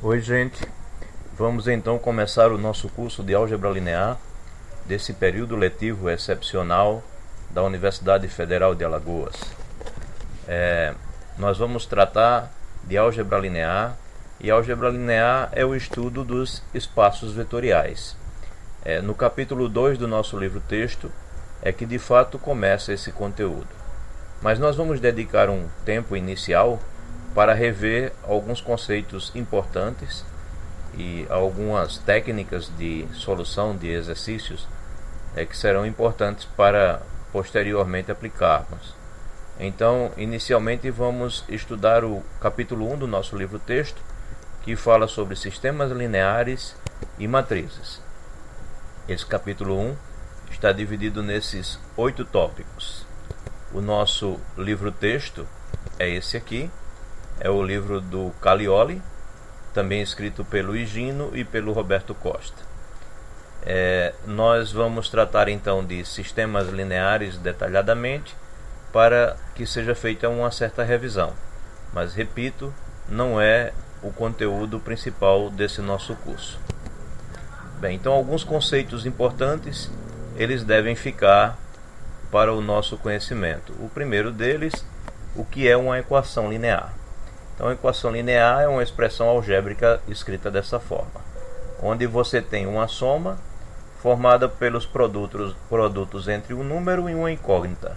Oi, gente. Vamos então começar o nosso curso de Álgebra Linear desse período letivo excepcional da Universidade Federal de Alagoas. Nós vamos tratar de álgebra linear, e álgebra linear é o estudo dos espaços vetoriais. No capítulo 2 do nosso livro-texto é que de fato começa esse conteúdo. Mas nós vamos dedicar um tempo inicial para rever alguns conceitos importantes e algumas técnicas de solução de exercícios que serão importantes para posteriormente aplicarmos. Então, inicialmente vamos estudar o capítulo 1 do nosso livro-texto, que fala sobre sistemas lineares e matrizes. Esse capítulo 1 está dividido nesses 8 tópicos. O nosso livro-texto é esse aqui, é o livro do Calioli, também escrito pelo Higino e pelo Roberto Costa. Nós vamos tratar então de sistemas lineares detalhadamente, para que seja feita uma certa revisão. Mas, repito, não é o conteúdo principal desse nosso curso. Bem, então alguns conceitos importantes, eles devem ficar para o nosso conhecimento. O primeiro deles, o que é uma equação linear. Então, a equação linear é uma expressão algébrica escrita dessa forma, onde você tem uma soma formada pelos produtos entre um número e uma incógnita,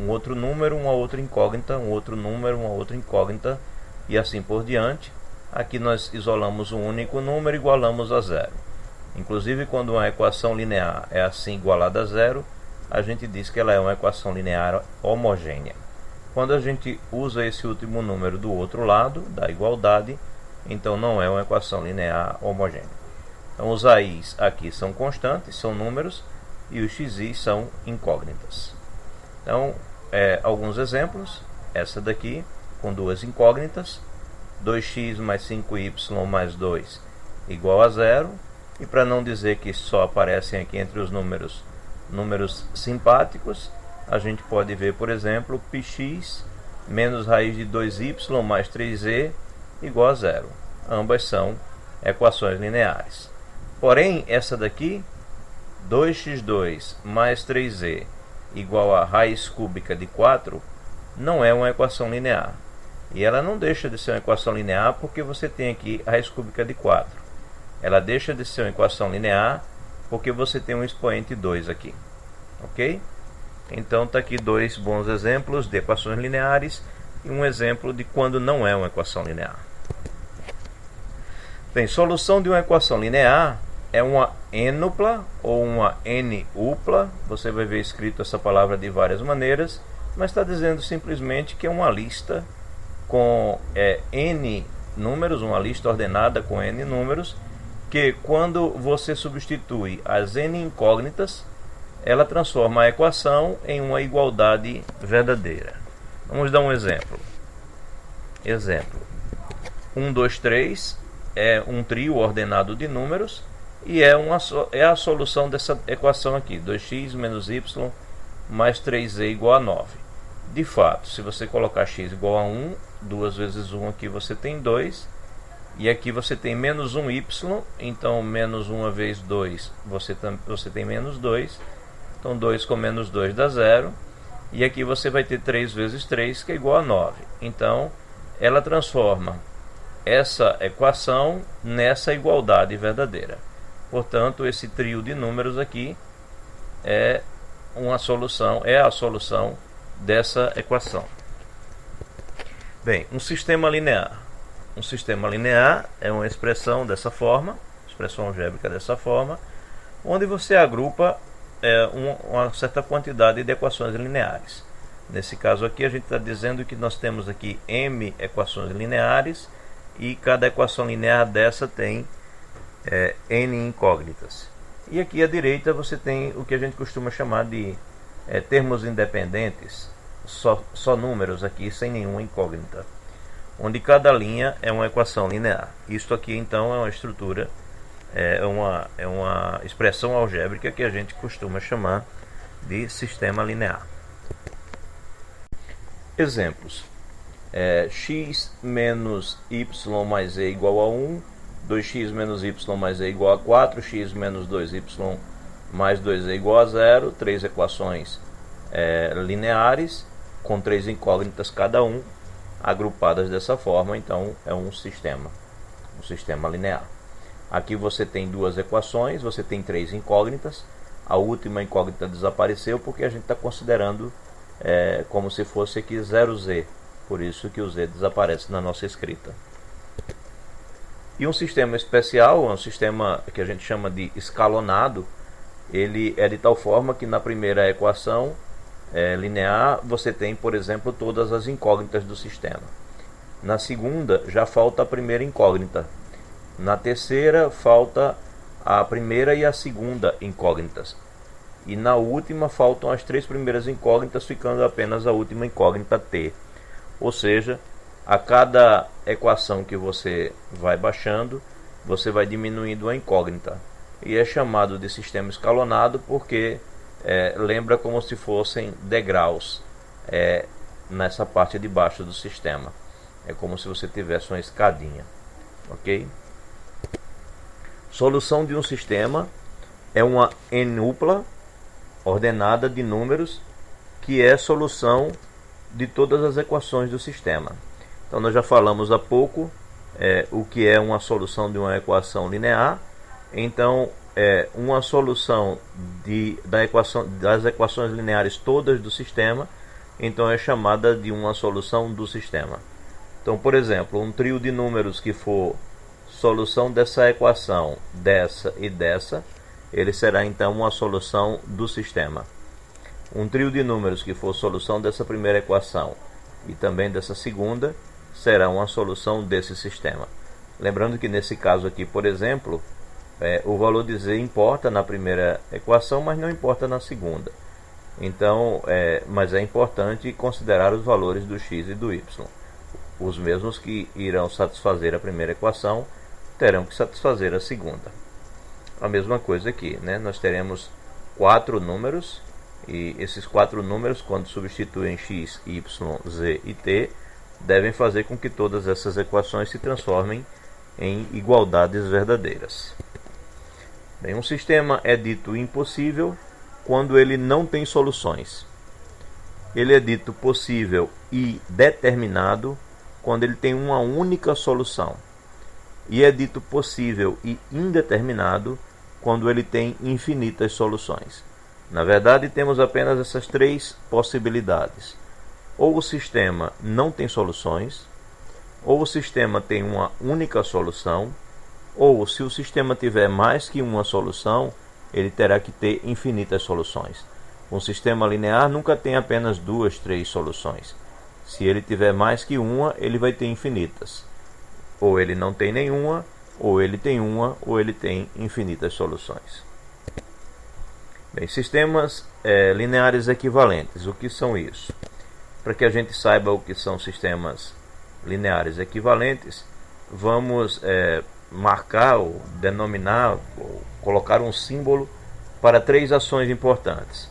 um outro número, uma outra incógnita, um outro número, uma outra incógnita, e assim por diante. Aqui nós isolamos um único número e igualamos a zero. Inclusive, quando uma equação linear é assim igualada a zero, a gente diz que ela é uma equação linear homogênea. Quando a gente usa esse último número do outro lado da igualdade, então não é uma equação linear homogênea. Então, os AIs aqui são constantes, são números, e os XI são incógnitas. Então, alguns exemplos. Essa daqui, com duas incógnitas, 2x mais 5y mais 2 igual a zero. E para não dizer que só aparecem aqui entre os números simpáticos, a gente pode ver, por exemplo, πx menos raiz de 2y mais 3e igual a zero. Ambas são equações lineares. Porém, essa daqui, 2x2 mais 3e igual a raiz cúbica de 4, não é uma equação linear. E ela não deixa de ser uma equação linear porque você tem aqui a raiz cúbica de 4. Ela deixa de ser uma equação linear porque você tem um expoente 2 aqui. Ok? Então está aqui dois bons exemplos de equações lineares e um exemplo de quando não é uma equação linear. Bem, solução de uma equação linear é uma n-upla ou uma n-upla. Você vai ver escrito essa palavra de várias maneiras, mas está dizendo simplesmente que é uma lista com n números, uma lista ordenada com n números, que quando você substitui as n incógnitas, ela transforma a equação em uma igualdade verdadeira. Vamos dar um exemplo. 1, 2, 3 é um trio ordenado de números e é a solução dessa equação aqui, 2x menos y mais 3e igual a 9. De fato, se você colocar x igual a 1, 2 vezes 1 aqui você tem 2, e aqui você tem menos 1y, então menos 1 vezes 2 você tem menos 2, então 2 com menos 2 dá 0, e aqui você vai ter 3 vezes 3, que é igual a 9. Então, ela transforma essa equação nessa igualdade verdadeira. Portanto, esse trio de números aqui é a solução dessa equação. Bem, um sistema linear. Um sistema linear é uma expressão dessa forma, expressão algébrica dessa forma, onde você agrupa uma certa quantidade de equações lineares. Nesse caso aqui, a gente está dizendo que nós temos aqui m equações lineares e cada equação linear dessa tem n incógnitas. E aqui à direita você tem o que a gente costuma chamar de termos independentes, só números aqui sem nenhuma incógnita, onde cada linha é uma equação linear. Isto aqui então é uma estrutura, é uma expressão algébrica que a gente costuma chamar de sistema linear. Exemplos. X menos y mais e igual a 1 2x menos y mais e igual a 4, x menos 2y mais 2e igual a 0, 3 equações lineares, com 3 incógnitas cada um, agrupadas dessa forma. Então é um sistema linear. Aqui você tem duas equações, você tem 3 incógnitas. A última incógnita desapareceu porque a gente está considerando como se fosse aqui 0z, por isso que o z desaparece na nossa escrita. E um sistema especial, um sistema que a gente chama de escalonado, ele é de tal forma que na primeira equação linear você tem, por exemplo, todas as incógnitas do sistema. Na segunda já falta a primeira incógnita. Na terceira falta a primeira e a segunda incógnitas. E na última faltam as 3 primeiras incógnitas, ficando apenas a última incógnita t. Ou seja, a cada equação que você vai baixando, você vai diminuindo a incógnita. E é chamado de sistema escalonado porque lembra como se fossem degraus nessa parte de baixo do sistema. É como se você tivesse uma escadinha. Ok? Solução de um sistema é uma n-upla ordenada de números que é solução de todas as equações do sistema. Então nós já falamos há pouco o que é uma solução de uma equação linear. Então uma solução das equações lineares todas do sistema, então é chamada de uma solução do sistema. Então, por exemplo, um trio de números que for solução dessa equação, dessa e dessa, ele será então uma solução do sistema. Um trio de números que for solução dessa primeira equação e também dessa segunda, será uma solução desse sistema. Lembrando que nesse caso aqui, por exemplo, o valor de z importa na primeira equação, mas não importa na segunda. Então, mas é importante considerar os valores do x e do y. Os mesmos que irão satisfazer a primeira equação terão que satisfazer a segunda. A mesma coisa aqui, né? Nós teremos 4 números, e esses 4 números, quando substituem x, y, z e t, devem fazer com que todas essas equações se transformem em igualdades verdadeiras. Bem, um sistema é dito impossível quando ele não tem soluções. Ele é dito possível e determinado quando ele tem uma única solução. E é dito possível e indeterminado quando ele tem infinitas soluções. Na verdade, temos apenas essas 3 possibilidades. Ou o sistema não tem soluções, ou o sistema tem uma única solução, ou se o sistema tiver mais que uma solução, ele terá que ter infinitas soluções. Um sistema linear nunca tem apenas 2, 3 soluções. Se ele tiver mais que uma, ele vai ter infinitas. Ou ele não tem nenhuma, ou ele tem uma, ou ele tem infinitas soluções. Bem, sistemas lineares equivalentes. O que são isso? Para que a gente saiba o que são sistemas lineares equivalentes, vamos marcar ou denominar ou colocar um símbolo para 3 ações importantes.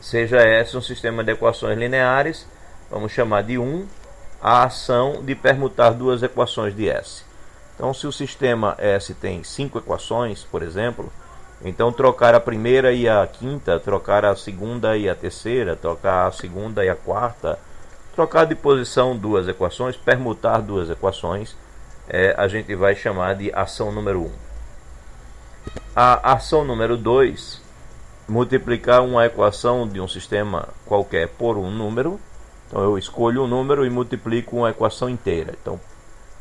Seja esse um sistema de equações lineares, vamos chamar de 1 a ação de permutar 2 equações de S. Então, se o sistema S tem 5 equações, por exemplo, então trocar a primeira e a quinta, trocar a segunda e a terceira, trocar a segunda e a quarta, trocar de posição 2 equações, permutar 2 equações, a gente vai chamar de ação número 1. A ação número 2, multiplicar uma equação de um sistema qualquer por um número. Então eu escolho um número e multiplico uma equação inteira. Então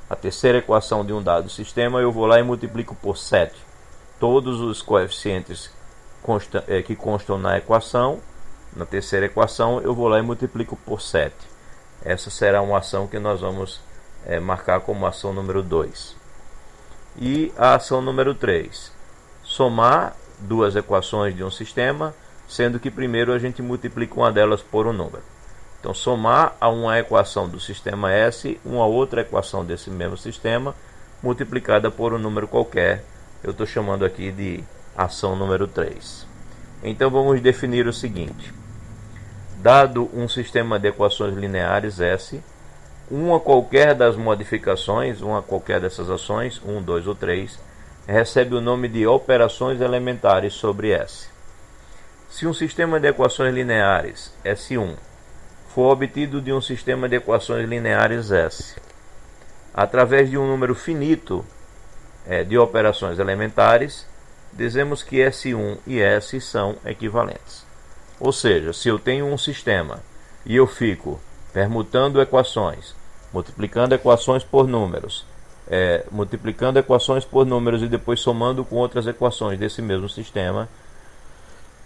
a terceira equação de um dado sistema eu vou lá e multiplico por 7. Todos os coeficientes que constam na equação, na terceira equação, eu vou lá e multiplico por 7. Essa será uma ação que nós vamos marcar como ação número 2. E a ação número 3, somar 2 equações de um sistema, sendo que primeiro a gente multiplica uma delas por um número. Então, somar a uma equação do sistema S, uma outra equação desse mesmo sistema, multiplicada por um número qualquer. Eu estou chamando aqui de ação número 3. Então, vamos definir o seguinte. Dado um sistema de equações lineares S, uma qualquer das modificações, uma qualquer dessas ações, 1, 2 ou 3, recebe o nome de operações elementares sobre S. Se um sistema de equações lineares S1 for obtido de um sistema de equações lineares S, através de um número finito de operações elementares, dizemos que S1 e S são equivalentes. Ou seja, se eu tenho um sistema e eu fico permutando equações, multiplicando equações por números, multiplicando equações por números e depois somando com outras equações desse mesmo sistema,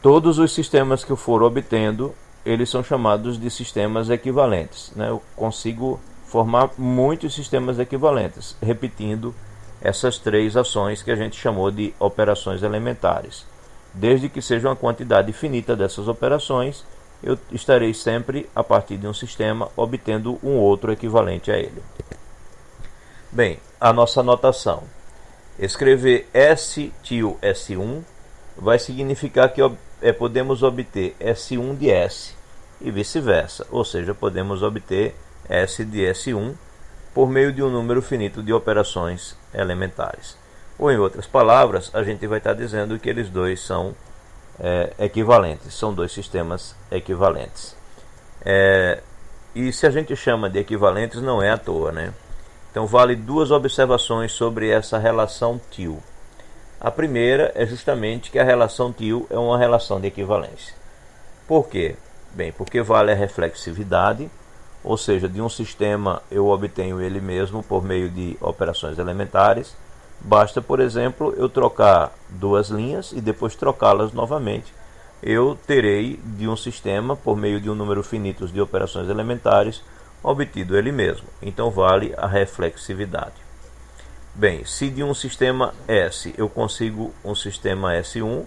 todos os sistemas que eu for obtendo, eles são chamados de sistemas equivalentes, né? Eu consigo formar muitos sistemas equivalentes, repetindo essas três ações que a gente chamou de operações elementares. Desde que seja uma quantidade finita dessas operações, eu estarei sempre, a partir de um sistema, obtendo um outro equivalente a ele. Bem, a nossa notação. Escrever S tio S1 vai significar que podemos obter S1 de S e vice-versa, ou seja, podemos obter S de S1 por meio de um número finito de operações elementares. Ou, em outras palavras, a gente vai estar dizendo que eles dois são equivalentes, são dois sistemas equivalentes. E se a gente chama de equivalentes, não é à toa, né? Então, vale duas observações sobre essa relação tio. A primeira é justamente que a relação tio é uma relação de equivalência. Por quê? Bem, porque vale a reflexividade, ou seja, de um sistema eu obtenho ele mesmo por meio de operações elementares. Basta, por exemplo, eu trocar duas linhas e depois trocá-las novamente. Eu terei de um sistema, por meio de um número finito de operações elementares, obtido ele mesmo. Então vale a reflexividade. Bem, se de um sistema S eu consigo um sistema S1,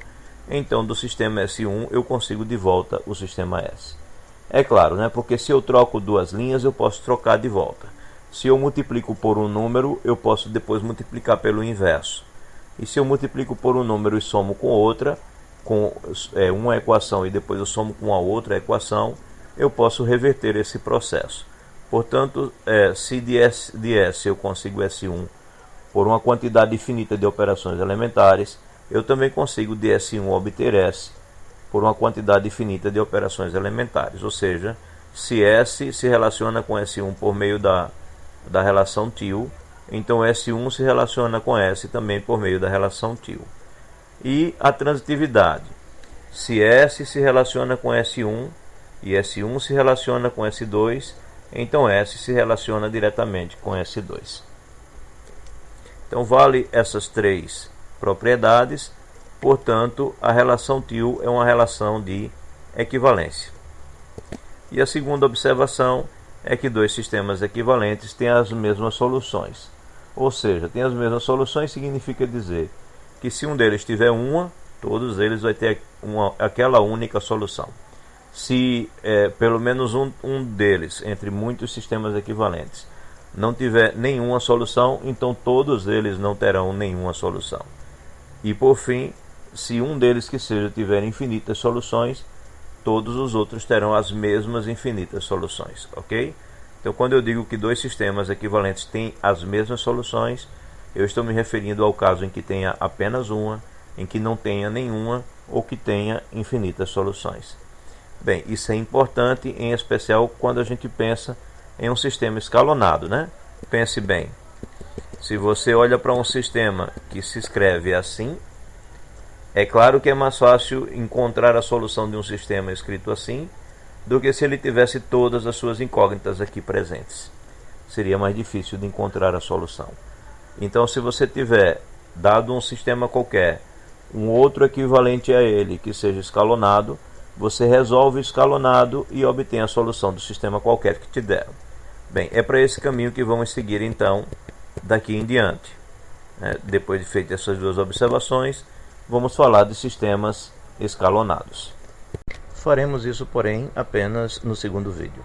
então do sistema S1 eu consigo de volta o sistema S. É claro, né? Porque se eu troco duas linhas, eu posso trocar de volta. Se eu multiplico por um número, eu posso depois multiplicar pelo inverso. E se eu multiplico por um número e somo com outra, com uma equação e depois eu somo com a outra equação, eu posso reverter esse processo. Portanto, se de S eu consigo S1 por uma quantidade infinita de operações elementares, eu também consigo de S1 obter S por uma quantidade infinita de operações elementares. Ou seja, se S se relaciona com S1 por meio da relação tio, então S1 se relaciona com S também por meio da relação tio. E a transitividade. Se S se relaciona com S1 e S1 se relaciona com S2, então S se relaciona diretamente com S2. Então vale essas três propriedades, portanto a relação tio é uma relação de equivalência. E a segunda observação é que dois sistemas equivalentes têm as mesmas soluções. Ou seja, tem as mesmas soluções significa dizer que se um deles tiver uma, todos eles vão ter aquela única solução. Se pelo menos um deles, entre muitos sistemas equivalentes, não tiver nenhuma solução, então todos eles não terão nenhuma solução. E por fim, se um deles que seja tiver infinitas soluções, todos os outros terão as mesmas infinitas soluções, ok? Então, quando eu digo que dois sistemas equivalentes têm as mesmas soluções, eu estou me referindo ao caso em que tenha apenas uma, em que não tenha nenhuma ou que tenha infinitas soluções. Bem, isso é importante, em especial quando a gente pensa em um sistema escalonado, né? Pense bem, se você olha para um sistema que se escreve assim, é claro que é mais fácil encontrar a solução de um sistema escrito assim do que se ele tivesse todas as suas incógnitas aqui presentes. Seria mais difícil de encontrar a solução. Então, se você tiver, dado um sistema qualquer, um outro equivalente a ele que seja escalonado, você resolve o escalonado e obtém a solução do sistema qualquer que te deram. Bem, é para esse caminho que vamos seguir então daqui em diante. Depois de feitas essas duas observações, vamos falar de sistemas escalonados. Faremos isso, porém, apenas no segundo vídeo.